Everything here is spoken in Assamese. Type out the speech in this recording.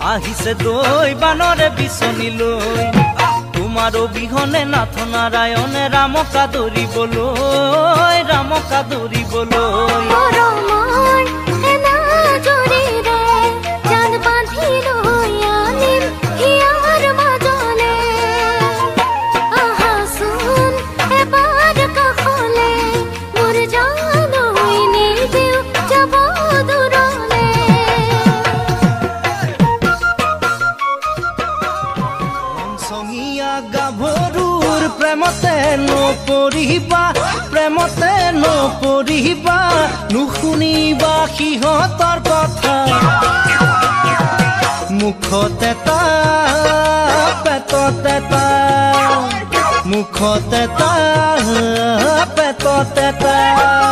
আহিছে দৈ বানৰে বিচনি লৈ তোমাৰ অবিহনে নাথ নাৰায়ণে ৰামকা ধৰিবলৈ গাভৰুৰ প্ৰেমতে নপৰিবা নুশুনিবা সিহঁতৰ কথা মুখতে তা পেটতে তা মুখতে তা পেটতে তা